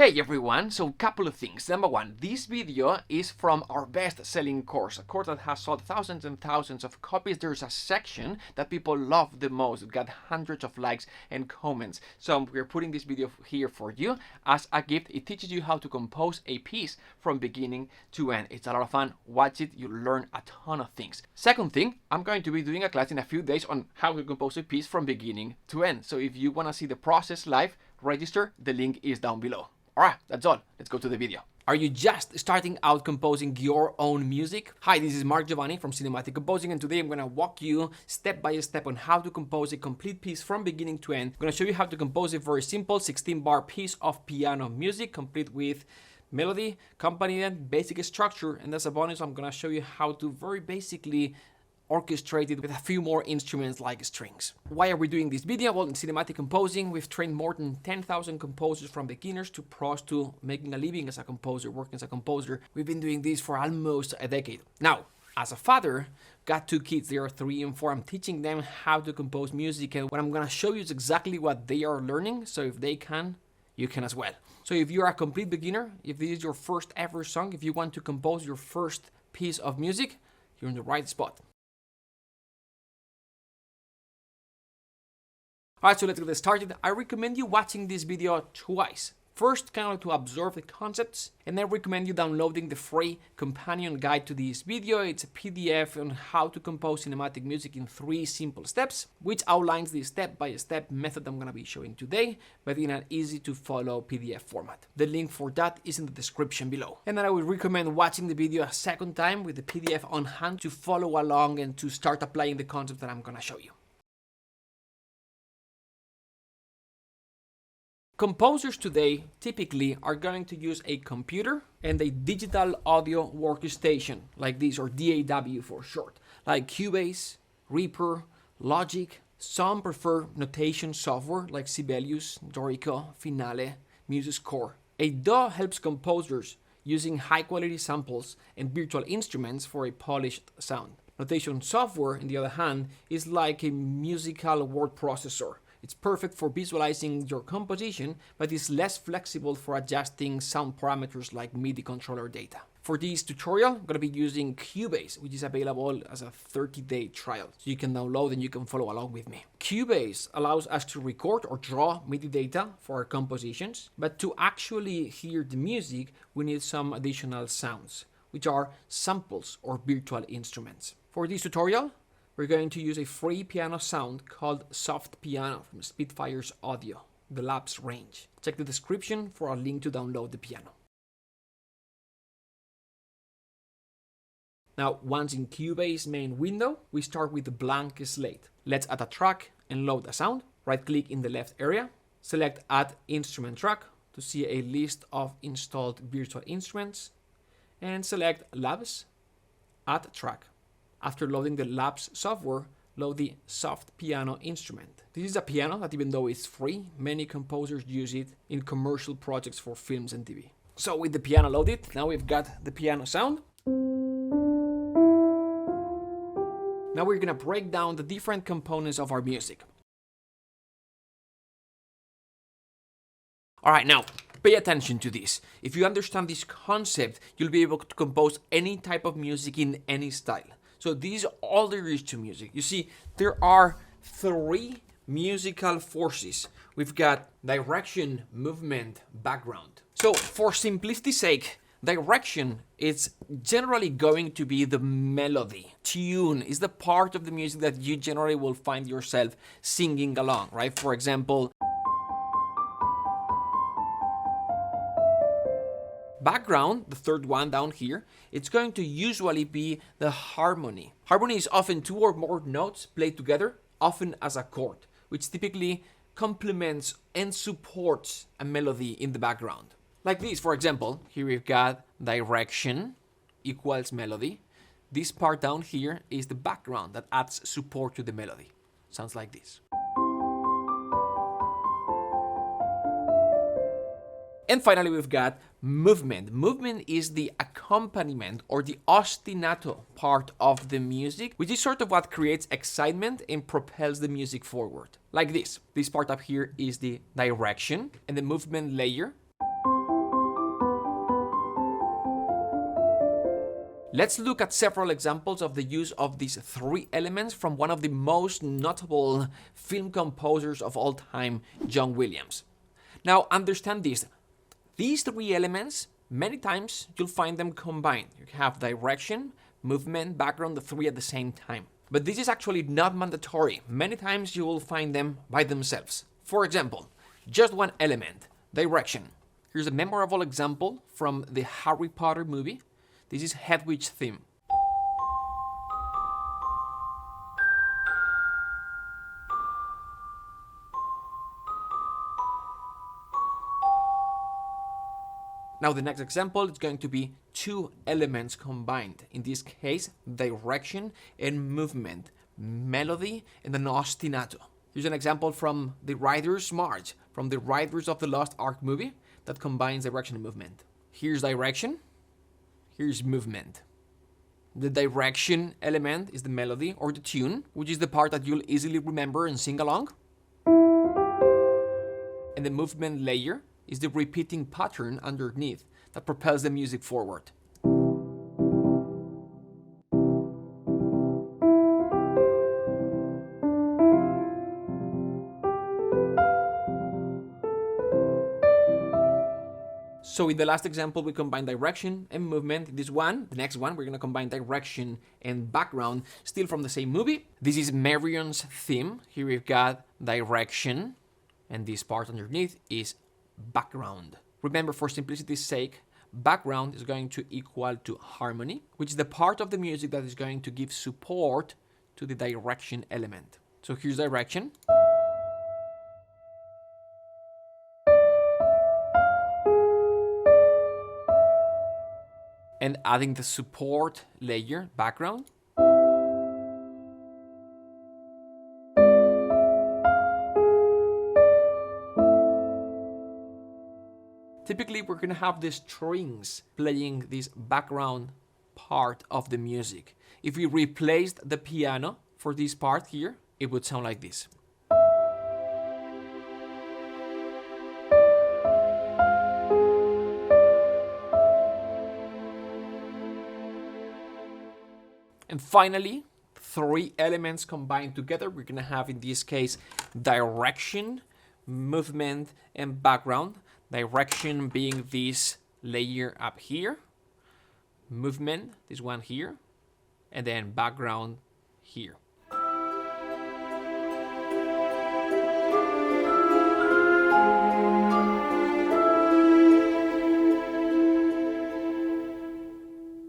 Hey everyone, so couple of things. Number one, this video is from our best-selling course, a course that has sold thousands and thousands of copies. There's a section that people love the most. It got hundreds of likes and comments. So we're putting this video here for you as a gift. It teaches you how to compose a piece from beginning to end. It's a lot of fun. Watch it, you'll learn a ton of things. Second thing, I'm going to be doing a class in a few days on how to compose a piece from beginning to end. So if you want to see the process live, register. The link is down below. Alright, that's all. Let's go to the video. Are you just starting out composing your own music? Hi, this is Mark Giovanni from Cinematic Composing, and today I'm going to walk you step by step on how to compose a complete piece from beginning to end. I'm going to show you how to compose a very simple 16-bar piece of piano music, complete with melody, accompaniment, basic structure, and as a bonus, I'm going to show you how to very basically orchestrate it with a few more instruments like strings. Why are we doing this video? Well, in cinematic composing, we've trained more than 10,000 composers from beginners to pros to making a living as a composer, working as a composer. We've been doing this for almost a decade. Now, as a father, got two kids, they are 3 and 4. I'm teaching them how to compose music, and what I'm gonna show you is exactly what they are learning, so if they can, you can as well. So if you're a complete beginner, if this is your first ever song, if you want to compose your first piece of music, you're in the right spot. Alright, so let's get started. I recommend you watching this video twice. First, kind of to observe the concepts, and then recommend you downloading the free companion guide to this video. It's a PDF on how to compose cinematic music in 3 simple steps, which outlines the step-by-step method I'm going to be showing today, but in an easy to follow PDF format. The link for that is in the description below. And then I would recommend watching the video a second time with the PDF on hand to follow along and to start applying the concepts that I'm going to show you. Composers today typically are going to use a computer and a digital audio workstation like this, or DAW for short, like Cubase, Reaper, Logic. Some prefer notation software like Sibelius, Dorico, Finale, MuseScore. A DAW helps composers using high-quality samples and virtual instruments for a polished sound. Notation software, on the other hand, is like a musical word processor. It's perfect for visualizing your composition, but is less flexible for adjusting sound parameters like MIDI controller data. For this tutorial, I'm going to be using Cubase, which is available as a 30-day trial. So you can download and you can follow along with me. Cubase allows us to record or draw MIDI data for our compositions, but to actually hear the music, we need some additional sounds, which are samples or virtual instruments. For this tutorial, we're going to use a free piano sound called Soft Piano from Spitfire's Audio, the Labs range. Check the description for a link to download the piano. Now, once in Cubase main window, we start with the blank slate. Let's add a track and load a sound. Right-click in the left area, select Add Instrument Track to see a list of installed virtual instruments, and select Labs, Add Track. After loading the Labs software, load the Soft Piano instrument. This is a piano that, even though it's free, many composers use it in commercial projects for films and TV. So with the piano loaded, now we've got the piano sound. Now we're gonna break down the different components of our music. Alright, now pay attention to this. If you understand this concept, you'll be able to compose any type of music in any style. So these are all there is to music. You see, there are 3 musical forces. We've got direction, movement, background. So for simplicity's sake, direction is generally going to be the melody. Tune is the part of the music that you generally will find yourself singing along, right? For example, background, the third one down here, it's going to usually be the harmony. Harmony is often 2 or more notes played together, often as a chord, which typically complements and supports a melody in the background. Like this, for example, here we've got direction equals melody. This part down here is the background that adds support to the melody. Sounds like this. And finally, we've got movement. Movement is the accompaniment or the ostinato part of the music, which is sort of what creates excitement and propels the music forward. Like this. This part up here is the direction, and the movement layer Let's look at several examples of the use of these three elements from one of the most notable film composers of all time, John Williams. Now, understand this. These three elements, many times you'll find them combined. You have direction, movement, background, the three at the same time. But this is actually not mandatory. Many times you will find them by themselves. For example, just one element, direction. Here's a memorable example from the Harry Potter movie. This is Hedwig's theme. Now the next example is going to be two elements combined. In this case, direction and movement, melody and an ostinato. Here's an example from the Riders' March, from the Riders of the Lost Ark movie that combines direction and movement. Here's direction, here's movement. The direction element is the melody or the tune, which is the part that you'll easily remember and sing along. And the movement layer is the repeating pattern underneath that propels the music forward. So in the last example, we combine direction and movement. This one, the next one, we're going to combine direction and background, still from the same movie. This is Marion's theme. Here we've got direction, and this part underneath is background. Remember, for simplicity's sake, background is going to equal to harmony, which is the part of the music that is going to give support to the direction element. So here's direction. And adding the support layer, background. Typically, we're going to have the strings playing this background part of the music. If we replaced the piano for this part here, it would sound like this. And finally, three elements combined together. We're going to have, in this case, direction, movement, and background. Direction being this layer up here, movement, this one here, and then background here.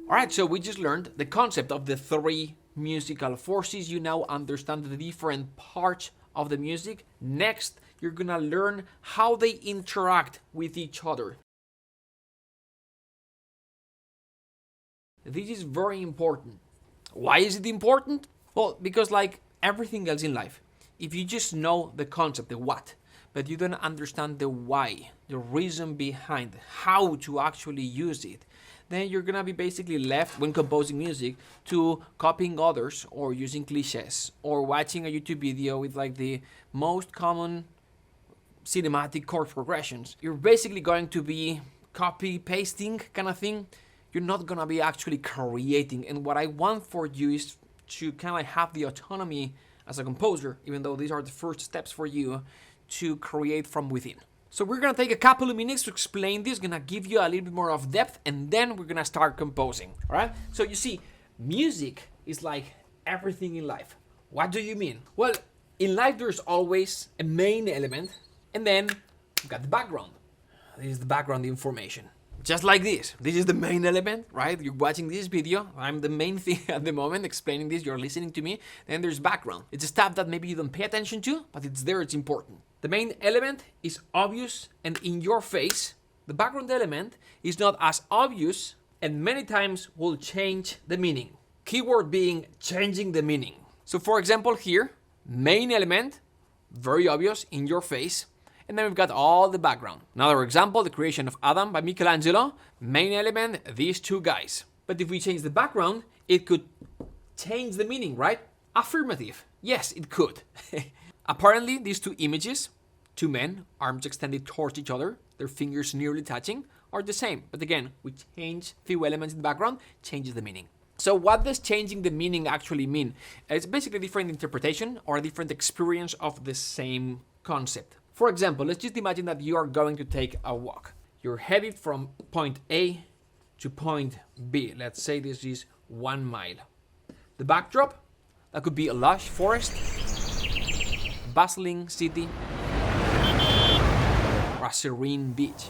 Alright, so we just learned the concept of the three musical forces. You now understand the different parts of the music. Next, you're gonna learn how they interact with each other. This is very important. Why is it important? Well, because like everything else in life, if you just know the concept, the what, but you don't understand the why, the reason behind how to actually use it, then you're gonna be basically left, when composing music, to copying others or using cliches or watching a YouTube video with like the most common cinematic chord progressions. You're basically going to be copy pasting kind of thing. You're not gonna be actually creating. And what I want for you is to kind of have the autonomy as a composer, even though these are the first steps for you to create from within. So we're gonna take a couple of minutes to explain this, gonna give you a little bit more of depth, and then we're gonna start composing, all right? So you see, music is like everything in life. What do you mean? Well, in life there's always a main element, and then you've got the background. This is the background information. Just like this. This is the main element, right? You're watching this video. I'm the main thing at the moment, explaining this. You're listening to me. Then there's background. It's stuff that maybe you don't pay attention to, but it's there, it's important. The main element is obvious and in your face. The background element is not as obvious and many times will change the meaning. Keyword being changing the meaning. So for example here, main element, very obvious, in your face. And then we've got all the background. Another example, the creation of Adam by Michelangelo. Main element, these two guys. But if we change the background, it could change the meaning, right? Affirmative. Yes, it could. Apparently, these two images, two men, arms extended towards each other, their fingers nearly touching, are the same, but again, we change few elements in the background, changes the meaning. So what does changing the meaning actually mean? It's basically a different interpretation or a different experience of the same concept. For example, let's just imagine that you are going to take a walk. You're headed from point A to point B. Let's say this is 1 mile. The backdrop, that could be a lush forest, bustling city, or a serene beach.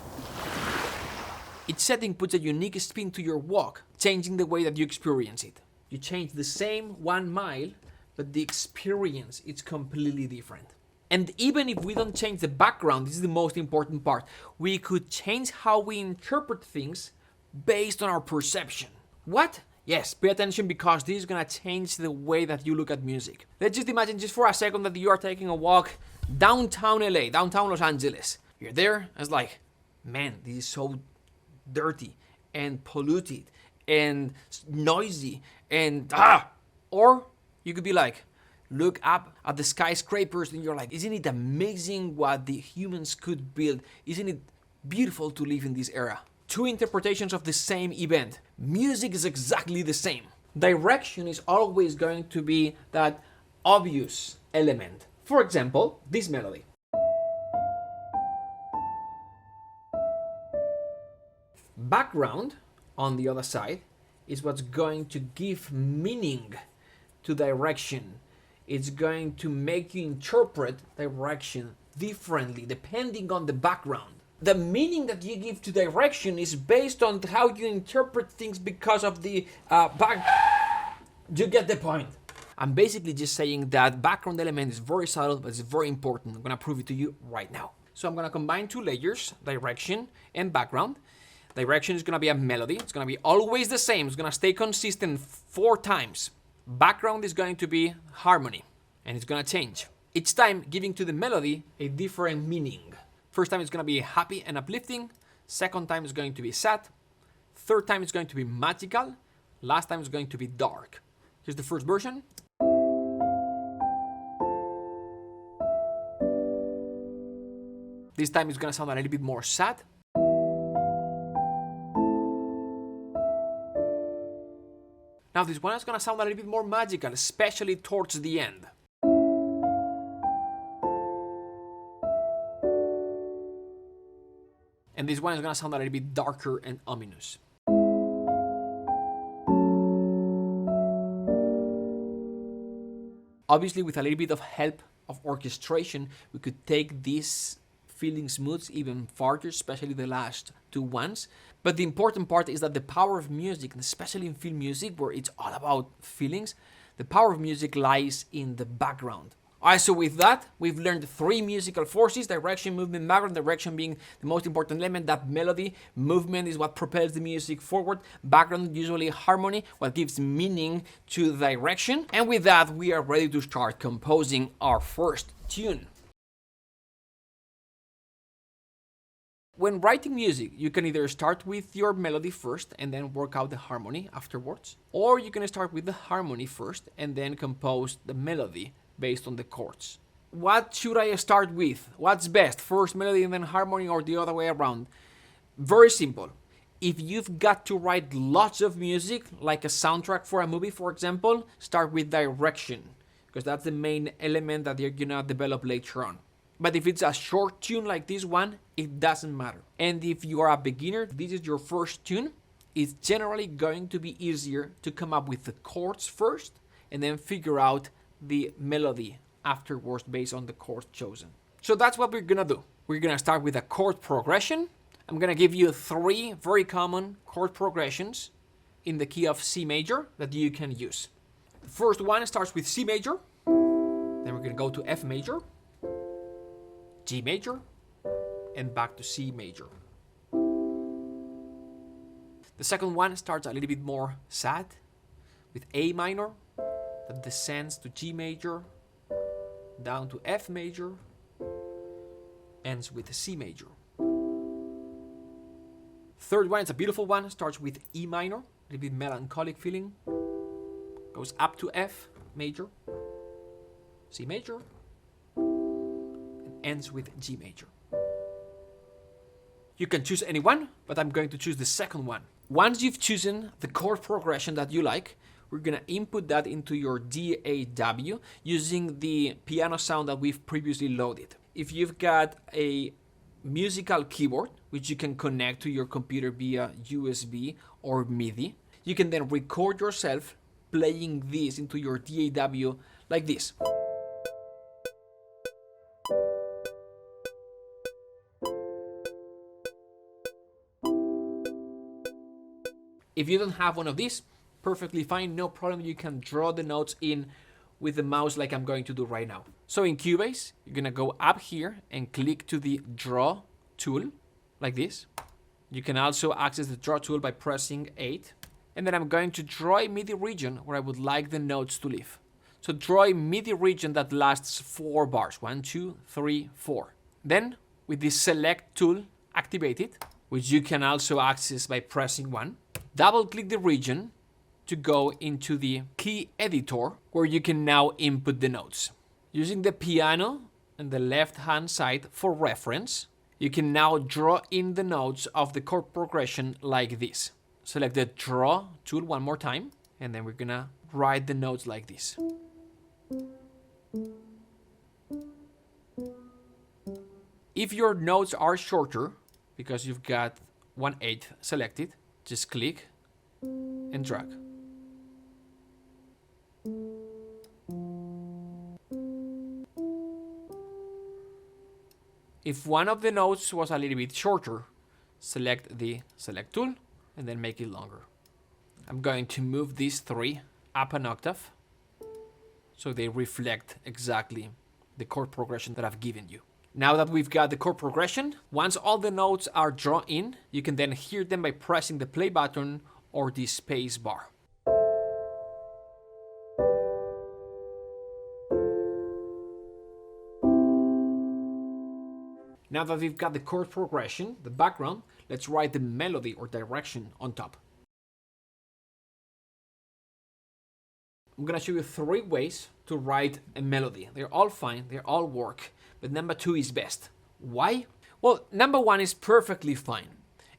Each setting puts a unique spin to your walk, changing the way that you experience it. You change the same 1 mile, but the experience is completely different. And even if we don't change the background, this is the most important part, we could change how we interpret things based on our perception. What? Yes, pay attention because this is gonna change the way that you look at music. Let's just imagine just for a second that you are taking a walk downtown LA, downtown Los Angeles. You're there, it's like, man, this is so dirty and polluted and noisy and or you could be like, look up at the skyscrapers and you're like, isn't it amazing what the humans could build? Isn't it beautiful to live in this era? Two interpretations of the same event. Music is exactly the same. Direction is always going to be that obvious element. For example, this melody. Background, on the other side, is what's going to give meaning to direction. It's going to make you interpret direction differently depending on the background. The meaning that you give to direction is based on how you interpret things because of the back. You get the point. I'm basically just saying that background element is very subtle, but it's very important. I'm gonna prove it to you right now. So I'm gonna combine two layers, direction and background. Direction is gonna be a melody. It's gonna be always the same. It's gonna stay consistent 4 times. Background is going to be harmony, and it's gonna change. Each time giving to the melody a different meaning. First time it's gonna be happy and uplifting. Second time is going to be sad. Third time it's going to be magical. Last time it's going to be dark. Here's the first version. This time it's gonna sound a little bit more sad. Now this one is gonna sound a little bit more magical, especially towards the end. And this one is gonna sound a little bit darker and ominous. Obviously, with a little bit of help of orchestration, we could take these feelings moods even farther, especially the last 2 ones. But the important part is that the power of music, and especially in film music, where it's all about feelings, the power of music lies in the background. Alright, so with that, we've learned 3 musical forces: direction, movement, background. Direction being the most important element, that melody. Movement is what propels the music forward. Background, usually harmony, what gives meaning to the direction. And with that, we are ready to start composing our first tune. When writing music, you can either start with your melody first and then work out the harmony afterwards, or you can start with the harmony first and then compose the melody based on the chords. What should I start with? What's best? First melody and then harmony, or the other way around? Very simple. If you've got to write lots of music, like a soundtrack for a movie, for example, start with direction, because that's the main element that you're gonna develop later on. But if it's a short tune like this one, it doesn't matter. And if you are a beginner, this is your first tune, it's generally going to be easier to come up with the chords first and then figure out the melody afterwards based on the chords chosen. So that's what we're gonna do. We're gonna start with a chord progression. I'm gonna give you 3 very common chord progressions in the key of C major that you can use. The first one starts with C major, then we're gonna go to F major, G major, and back to C major. The second one starts a little bit more sad with A minor, that descends to G major, down to F major, ends with C major. Third one, it's a beautiful one, starts with E minor, a little bit melancholic feeling, goes up to F major, C major, and ends with G major. You can choose any one, but I'm going to choose the second one. Once you've chosen the chord progression that you like, we're gonna input that into your DAW using the piano sound that we've previously loaded. If you've got a musical keyboard, which you can connect to your computer via USB or MIDI, you can then record yourself playing this into your DAW like this. If you don't have one of these, perfectly fine, no problem. You can draw the notes in with the mouse like I'm going to do right now. So in Cubase, you're gonna go up here and click to the Draw tool, like this. You can also access the Draw tool by pressing 8. And then I'm going to draw a MIDI region where I would like the notes to live. So draw a MIDI region that lasts 4 bars. 1, 2, 3, 4. Then, with the Select tool activated, which you can also access by pressing 1, double-click the region to go into the key editor, where you can now input the notes. Using the piano on the left-hand side for reference, you can now draw in the notes of the chord progression like this. Select the Draw tool one more time, and then we're gonna write the notes like this. If your notes are shorter, because you've got 1/8 selected, just click and drag. If one of the notes was a little bit shorter, select the Select tool and then make it longer. I'm going to move these 3 up an octave so they reflect exactly the chord progression that I've given you. Now that we've got the chord progression, once all the notes are drawn in, you can then hear them by pressing the play button or the space bar. Now that we've got the chord progression, the background, let's write the melody or direction on top. I'm gonna show you 3 ways to write a melody. They're all fine, they all work, but number 2 is best. Why? Well, number 1 is perfectly fine,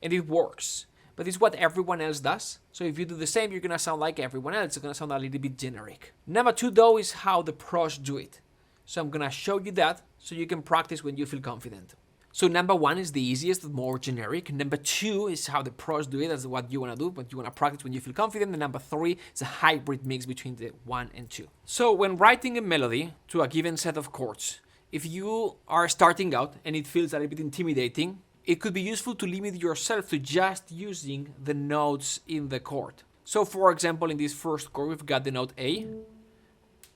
and it works, but it's what everyone else does. So if you do the same, you're gonna sound like everyone else. It's gonna sound a little bit generic. Number 2, though, is how the pros do it. So I'm gonna show you that so you can practice when you feel confident. So number 1 is the easiest, more generic. Number 2 is how the pros do it. That's what you want to do, but you want to practice when you feel confident. And number 3 is a hybrid mix between the 1 and 2. So when writing a melody to a given set of chords, if you are starting out and it feels a little bit intimidating, it could be useful to limit yourself to just using the notes in the chord. So for example, in this first chord, we've got the note A,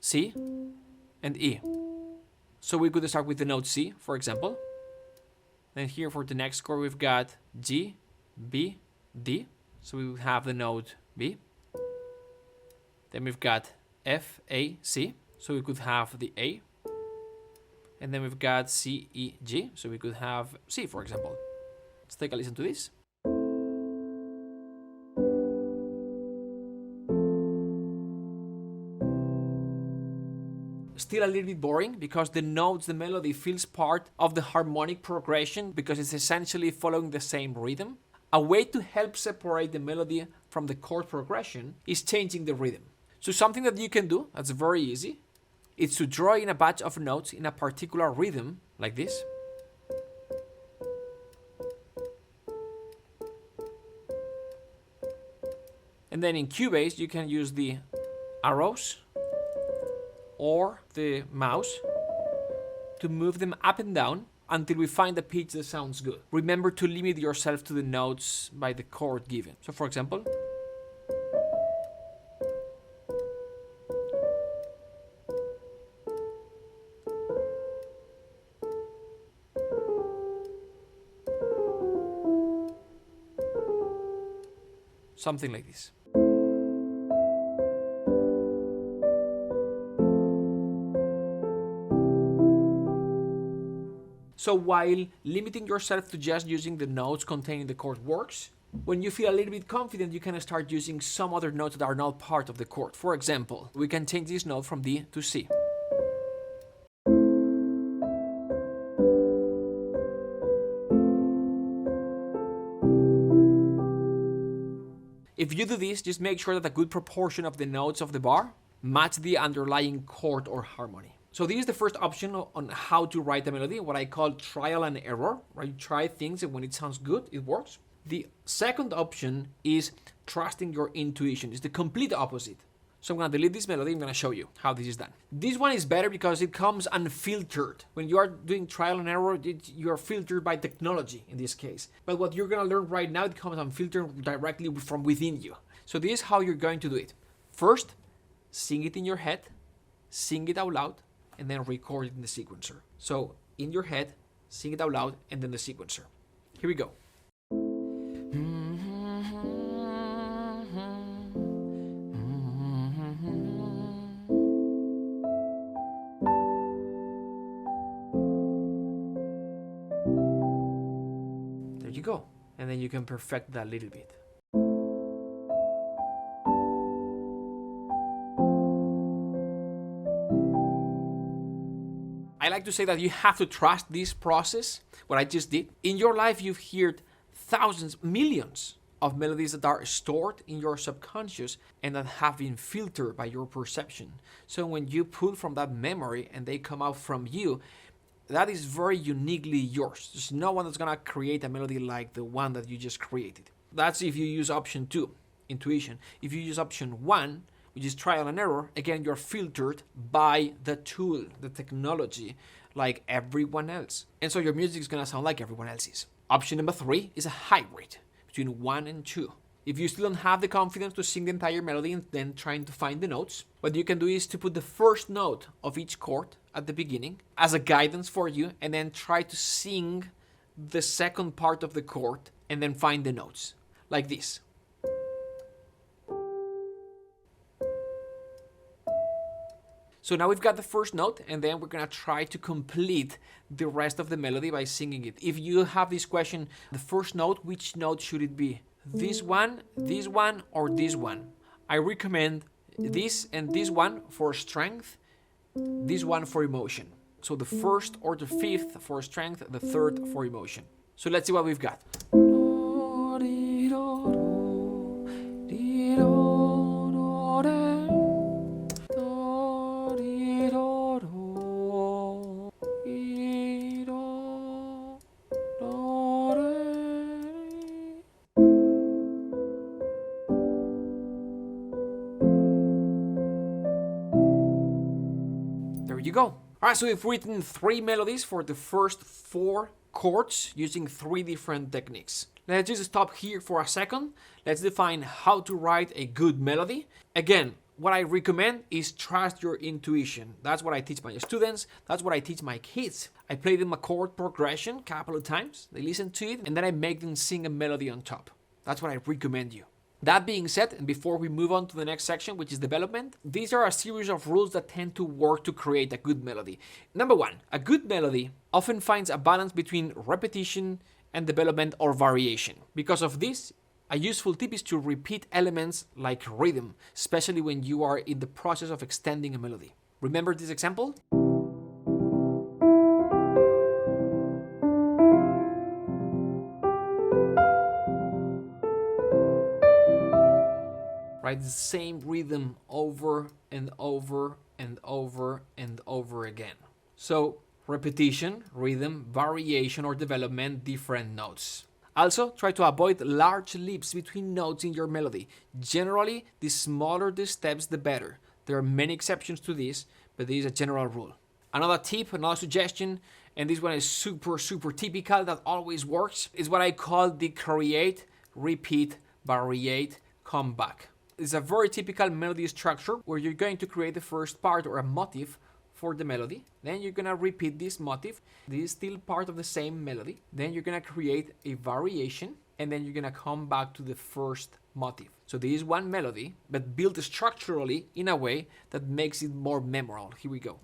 C, and E. So we could start with the note C, for example. Then here for the next chord, we've got G, B, D. So we would have the note B. Then we've got F, A, C. So we could have the A. And then we've got C, E, G. So we could have C, for example. Let's take a listen to this. Still a little bit boring because the notes, the melody feels part of the harmonic progression because it's essentially following the same rhythm. A way to help separate the melody from the chord progression is changing the rhythm. So something that you can do, that's very easy, is to draw in a batch of notes in a particular rhythm, like this. And then in Cubase, you can use the arrows or the mouse to move them up and down until we find a pitch that sounds good. Remember to limit yourself to the notes by the chord given. So for example, something like this. So while limiting yourself to just using the notes containing the chord works, when you feel a little bit confident, you can start using some other notes that are not part of the chord. For example, we can change this note from D to C. If you do this, just make sure that a good proportion of the notes of the bar match the underlying chord or harmony. So this is the first option on how to write a melody, what I call trial and error, right? You try things and when it sounds good, it works. The second option is trusting your intuition. It's the complete opposite. So I'm going to delete this melody. I'm going to show you how this is done. This one is better because it comes unfiltered. When you are doing trial and error, you are filtered by technology in this case. But what you're going to learn right now, it comes unfiltered directly from within you. So this is how you're going to do it. First, sing it in your head, sing it out loud, and then record it in the sequencer. So in your head, sing it out loud, and then the sequencer. Here we go. There you go. And then you can perfect that a little bit. I like to say that you have to trust this process, what I just did. In your life, you've heard thousands, millions of melodies that are stored in your subconscious and that have been filtered by your perception. So when you pull from that memory and they come out from you, that is very uniquely yours. There's no one that's gonna create a melody like the one that you just created. That's if you use option 2, intuition. If you use option 1, which is trial and error, again, you're filtered by the tool, the technology, like everyone else. And so your music is gonna sound like everyone else's. Option number 3 is a hybrid between 1 and 2. If you still don't have the confidence to sing the entire melody and then trying to find the notes, what you can do is to put the first note of each chord at the beginning as a guidance for you, and then try to sing the second part of the chord and then find the notes, like this. So now we've got the first note, and then we're gonna try to complete the rest of the melody by singing it. If you have this question, the first note, which note should it be? This one, or this one? I recommend this and this one for strength, this one for emotion. So the first or the fifth for strength, the third for emotion. So let's see what we've got. There you go. Alright, so we've written 3 melodies for the first 4 chords using 3 different techniques. Let's just stop here for a second. Let's define how to write a good melody. Again, what I recommend is trust your intuition. That's what I teach my students. That's what I teach my kids. I play them a chord progression a couple of times. They listen to it, and then I make them sing a melody on top. That's what I recommend you. That being said, and before we move on to the next section, which is development, these are a series of rules that tend to work to create a good melody. Number 1, a good melody often finds a balance between repetition and development or variation. Because of this, a useful tip is to repeat elements like rhythm, especially when you are in the process of extending a melody. Remember this example? Right, the same rhythm over and over and over and over again. So repetition, rhythm, variation or development, different notes. Also, try to avoid large leaps between notes in your melody. Generally, the smaller the steps, the better. There are many exceptions to this, but this is a general rule. Another tip, another suggestion, and this one is super typical, that always works, is what I call the create, repeat, variate, come back. It's a very typical melody structure where you're going to create the first part or a motif for the melody. Then you're gonna repeat this motif. This is still part of the same melody. Then you're gonna create a variation, and then you're gonna come back to the first motif. So this is one melody, but built structurally in a way that makes it more memorable. Here we go.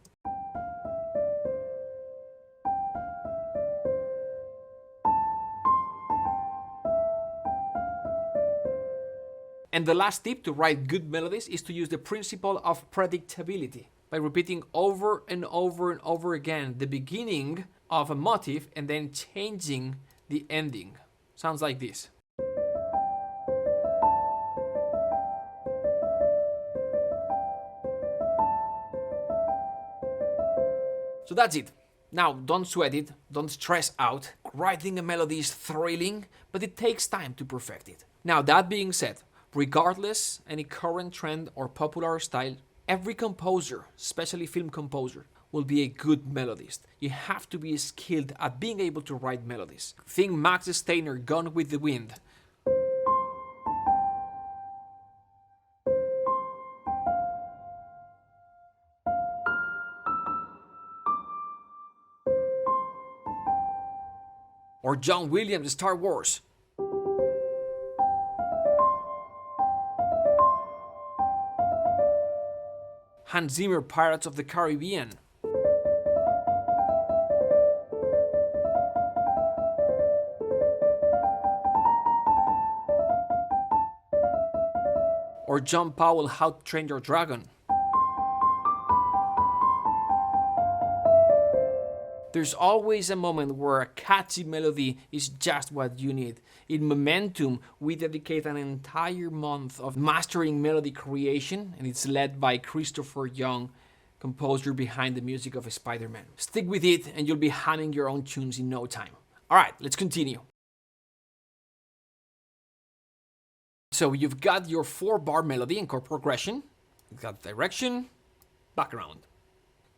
And the last tip to write good melodies is to use the principle of predictability by repeating over and over and over again the beginning of a motif and then changing the ending. Sounds like this. So that's it. Now, don't sweat it, don't stress out. Writing a melody is thrilling, but it takes time to perfect it. Now, that being said, regardless any current trend or popular style, every composer, especially film composer, will be a good melodist. You have to be skilled at being able to write melodies. Think Max Steiner, Gone with the Wind. Or John Williams, Star Wars. Hans Zimmer, Pirates of the Caribbean. Or John Powell, How to Train Your Dragon. There's always a moment where a catchy melody is just what you need. In Momentum, we dedicate an entire month of mastering melody creation, and it's led by Christopher Young, composer behind the music of Spider-Man. Stick with it, and you'll be humming your own tunes in no time. Alright, let's continue. So you've got your 4-bar melody and chord progression. You've got direction, background.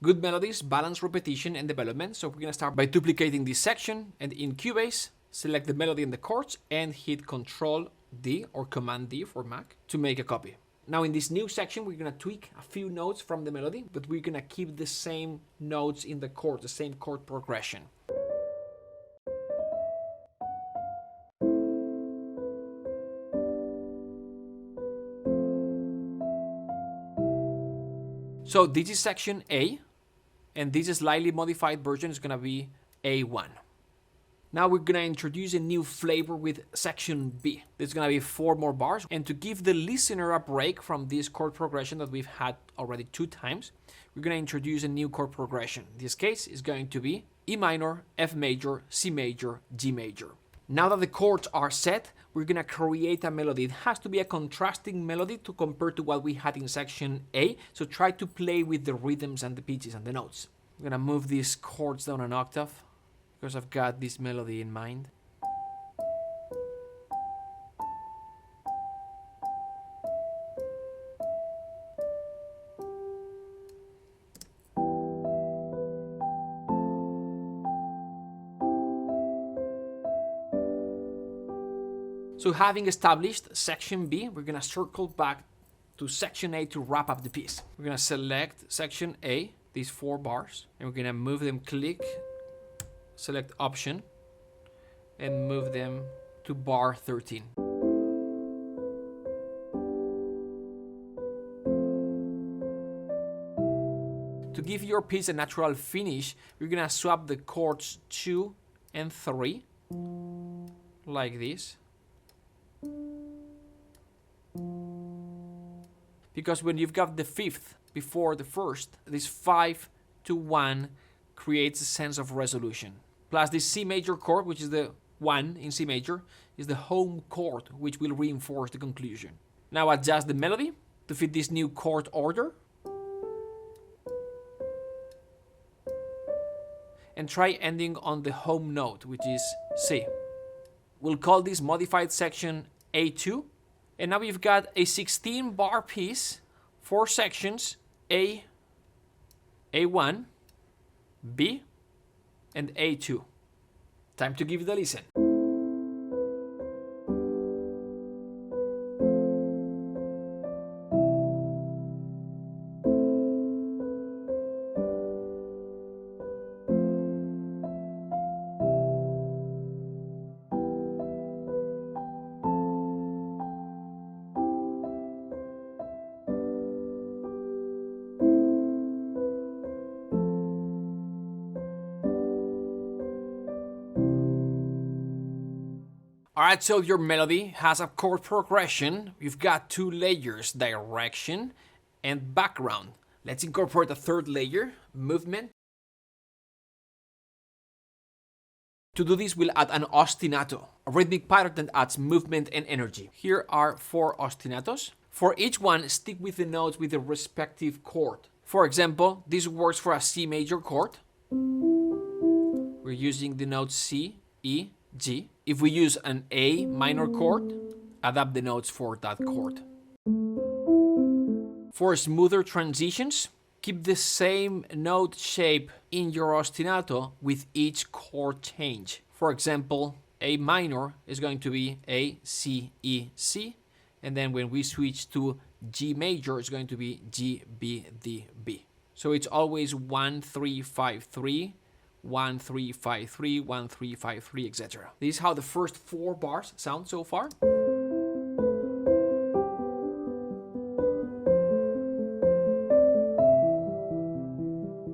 Good melodies balance repetition and development, so we're going to start by duplicating this section, and in Cubase, select the melody and the chords and hit Ctrl D or Command D for Mac to make a copy. Now in this new section, we're going to tweak a few notes from the melody, but we're going to keep the same notes in the chord, the same chord progression. So this is section A, and this slightly modified version is going to be A1. Now we're going to introduce a new flavor with section B. There's going to be 4 more bars, and to give the listener a break from this chord progression that we've had already 2 times, we're going to introduce a new chord progression. In this case, it's going to be E minor, F major, C major, G major. Now that the chords are set, we're going to create a melody. It has to be a contrasting melody to compare to what we had in section A, so try to play with the rhythms and the pitches and the notes. I'm going to move these chords down an octave because I've got this melody in mind. So having established section B, we're going to circle back to section A to wrap up the piece. We're going to select section A, these 4 bars, and we're going to move them, click, select option, and move them to bar 13. To give your piece a natural finish, we're going to swap the chords 2 and 3, like this. Because when you've got the 5th before the 1st, this 5 to 1 creates a sense of resolution. Plus this C major chord, which is the 1 in C major, is the home chord, which will reinforce the conclusion. Now adjust the melody to fit this new chord order. And try ending on the home note, which is C. We'll call this modified section A2. And now we've got a 16-bar piece, 4 sections, A, A1, B, and A2. Time to give it a listen. Alright, so your melody has a chord progression. You've got 2 layers, direction and background. Let's incorporate a 3rd layer, movement. To do this, we'll add an ostinato, a rhythmic pattern that adds movement and energy. Here are 4 ostinatos. For each one, stick with the notes with the respective chord. For example, this works for a C major chord. We're using the notes C, E, G. If we use an A minor chord, adapt the notes for that chord. For smoother transitions, keep the same note shape in your ostinato with each chord change. For example, A minor is going to be A, C, E, C. And then when we switch to G major, it's going to be G, B, D, B. So it's always 1, 3, 5, 3, 1, 3, 5, 3, 1, 3, 5, 3, etc. This is how the first 4 bars sound so far.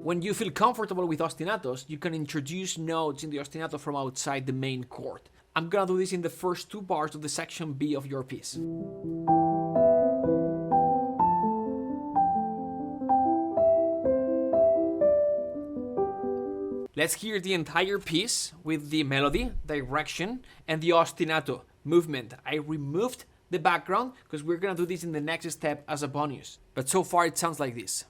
When you feel comfortable with ostinatos, you can introduce notes in the ostinato from outside the main chord. I'm gonna do this in the first 2 bars of the section B of your piece. Let's hear the entire piece with the melody, direction, and the ostinato movement. I removed the background because we're gonna do this in the next step as a bonus. But so far it sounds like this.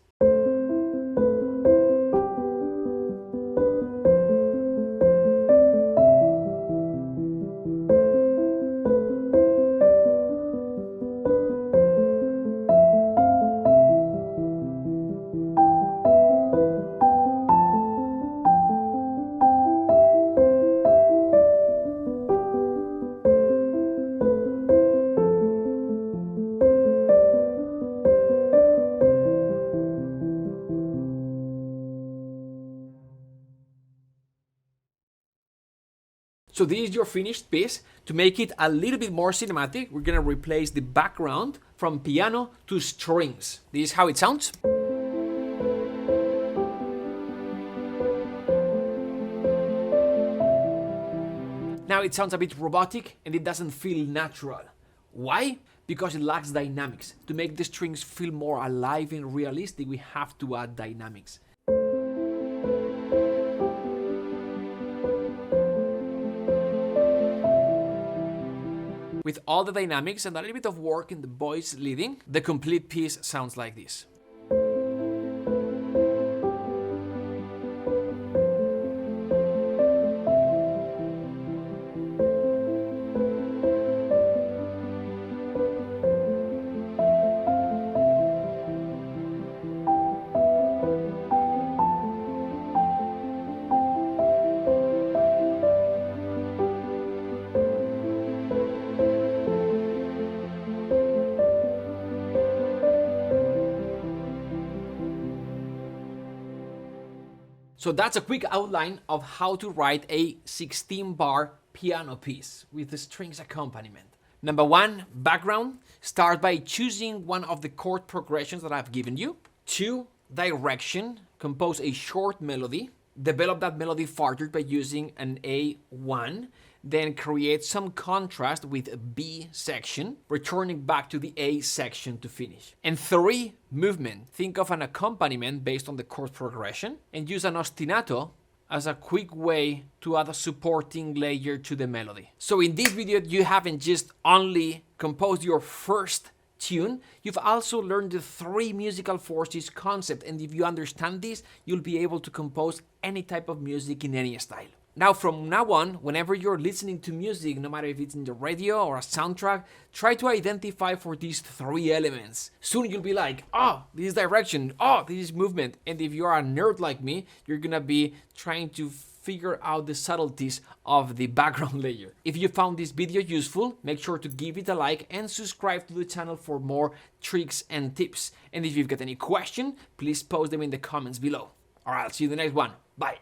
So this is your finished piece. To make it a little bit more cinematic, we're gonna replace the background from piano to strings. This is how it sounds. Now it sounds a bit robotic and it doesn't feel natural. Why? Because it lacks dynamics. To make the strings feel more alive and realistic, we have to add dynamics. With all the dynamics and a little bit of work in the voice leading, the complete piece sounds like this. So that's a quick outline of how to write a 16-bar piano piece with the strings accompaniment. Number 1, background. Start by choosing one of the chord progressions that I've given you. 2, direction. Compose a short melody. Develop that melody further by using an A1. Then create some contrast with B section, returning back to the A section to finish. And 3, movement. Think of an accompaniment based on the chord progression and use an ostinato as a quick way to add a supporting layer to the melody. So in this video, you haven't just only composed your first tune, you've also learned the 3 musical forces concept, and if you understand this, you'll be able to compose any type of music in any style. Now, from now on, whenever you're listening to music, no matter if it's in the radio or a soundtrack, try to identify for these 3 elements. Soon you'll be like, oh, this is direction, oh, this is movement. And if you're a nerd like me, you're gonna be trying to figure out the subtleties of the background layer. If you found this video useful, make sure to give it a like and subscribe to the channel for more tricks and tips. And if you've got any question, please post them in the comments below. Alright, I'll see you in the next one. Bye.